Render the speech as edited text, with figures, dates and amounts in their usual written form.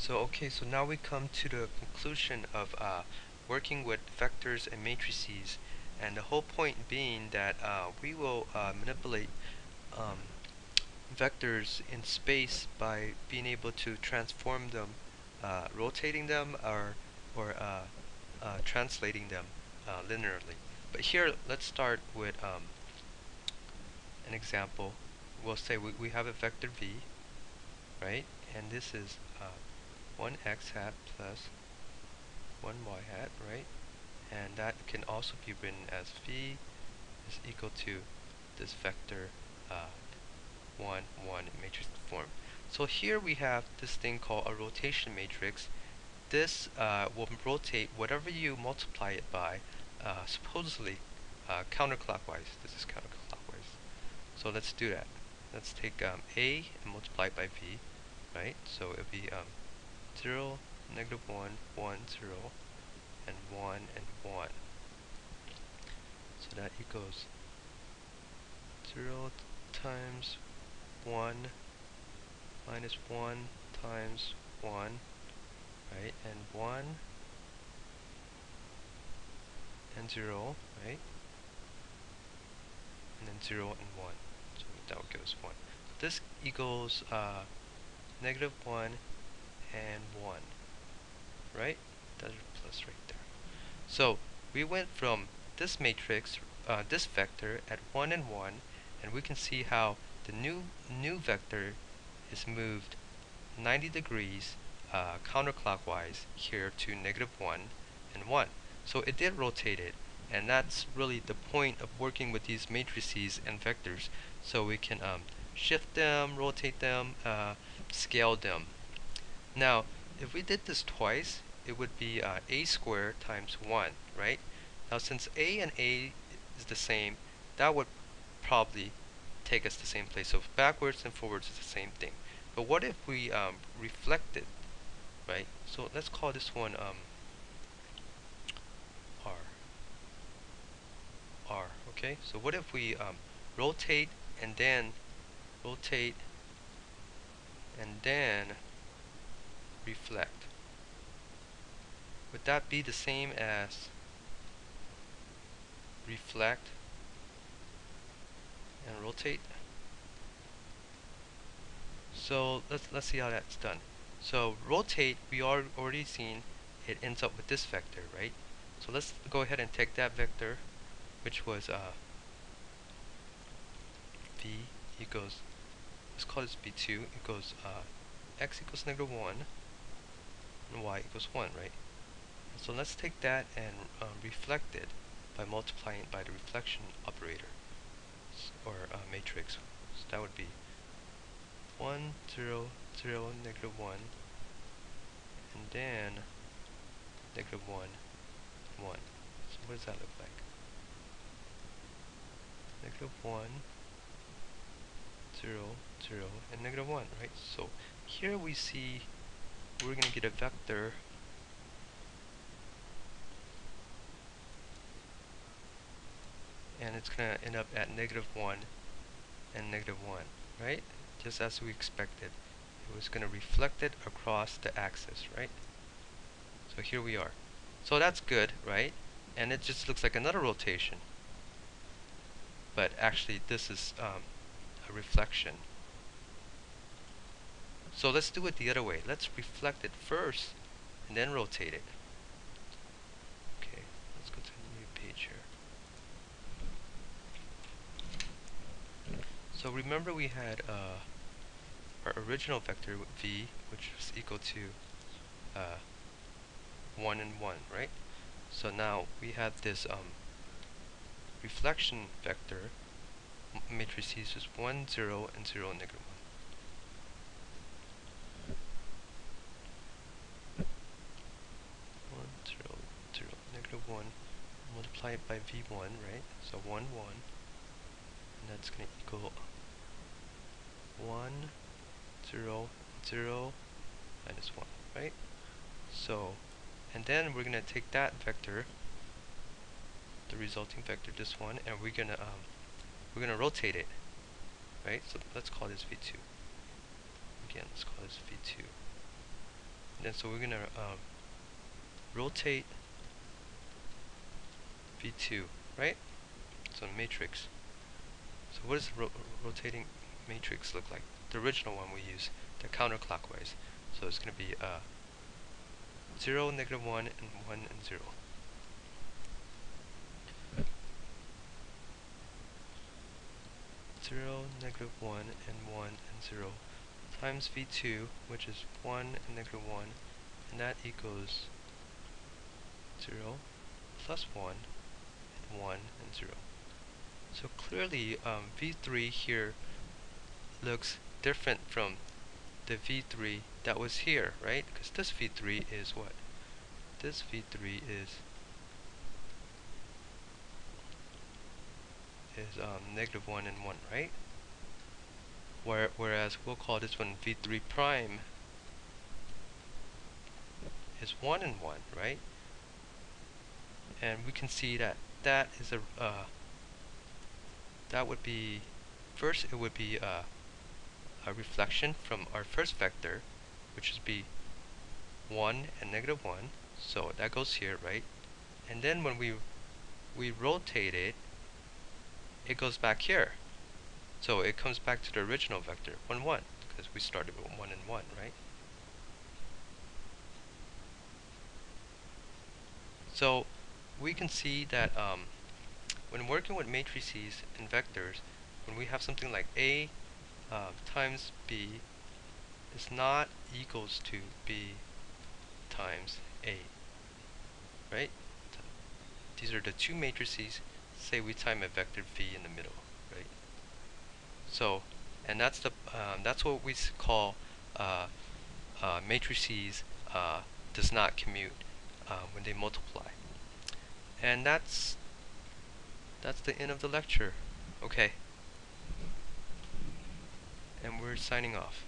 So now we come to the conclusion of working with vectors and matrices, and the whole point being that we will manipulate um, vectors in space by being able to transform them, rotating them, or translating them linearly. But here, let's start with an example. We'll say we have a vector v, right? And this is 1x hat plus 1y hat, right? And that can also be written as v is equal to this vector 1, 1 matrix form. So here we have this thing called a rotation matrix. This will rotate whatever you multiply it by, supposedly counterclockwise. This is counterclockwise. So let's do that. Let's take a and multiply it by v, right? So it'll be 0, negative 1, 1, 0, and 1 and 1. So that equals 0 times 1 minus 1 times 1, right? And 1 and 0, right? And then 0 and 1. So that gives 1. So this equals negative 1 and 1, right? That's a plus right there. So we went from this matrix, this vector at 1 and 1, and we can see how the new vector is moved 90 degrees counterclockwise here to negative 1 and 1. So it did rotate it, and that's really the point of working with these matrices and vectors. So we can shift them, rotate them, scale them. Now, if we did this twice, it would be a squared times 1, right? Now, since a and a is the same, that would probably take us the same place. So backwards and forwards is the same thing. But what if we reflect it, right? So let's call this one R. R, okay? So what if we rotate and then rotate and then reflect? Would that be the same as reflect and rotate? So let's see how that's done. So rotate, we are already seen it ends up with this vector, right? So let's go ahead and take that vector, which was v equals, let's call this v2 equals x equals negative 1 and y equals 1, right? So let's take that and reflect it by multiplying it by the reflection operator or matrix. So that would be 1, 0, 0, negative 1, and then negative 1, 1. So what does that look like? Negative 1, 0, 0, and negative 1, right? So here we see we're going to get a vector and it's going to end up at negative 1 and negative 1, right? Just as we expected. It was going to reflect it across the axis, right? So here we are. So that's good, right? And it just looks like another rotation. But actually this is a reflection. So let's do it the other way. Let's reflect it first and then rotate it. Okay, let's go to the new page here. So remember we had our original vector v, which was equal to 1 and 1, right? So now we have this reflection vector matrices is 1, 0, and 0, negative 1. 1, 0, 0, negative 1. Multiply it by v1, right? So 1, 1. And that's going to equal 1, 0, 0, minus 1, right? So, and then we're going to take that vector, the resulting vector, this one, and we're gonna rotate it, right? So let's call this v2. Again, let's call this v2. then so we're gonna rotate V2, right? So matrix. So what does the rotating matrix look like? The original one we use, the counterclockwise. So it's going to be 0, -1, and 1 and 0. Zero, -1, and 1 and 0 times V2, which is 1 and -1, and that equals 0 plus 1 and 1 and 0. So clearly V3 here looks different from the V3 that was here, right? Because this V3 is what? This V3 is -1 and 1, right? Whereas we'll call this one V3 prime is 1 and 1, right? And we can see that that is that would be, first it would be a reflection from our first vector, which would be 1 and -1, so that goes here, right? And then when we rotate it, it goes back here. So it comes back to the original vector, 1, 1, because we started with 1 and 1, right? So we can see that when working with matrices and vectors, when we have something like A times B is not equals to B times A, right? These are the two matrices. Say we time a vector V in the middle, right? So, and that's what we call matrices does not commute when they multiply. And that's the end of the lecture. Okay. And we're signing off.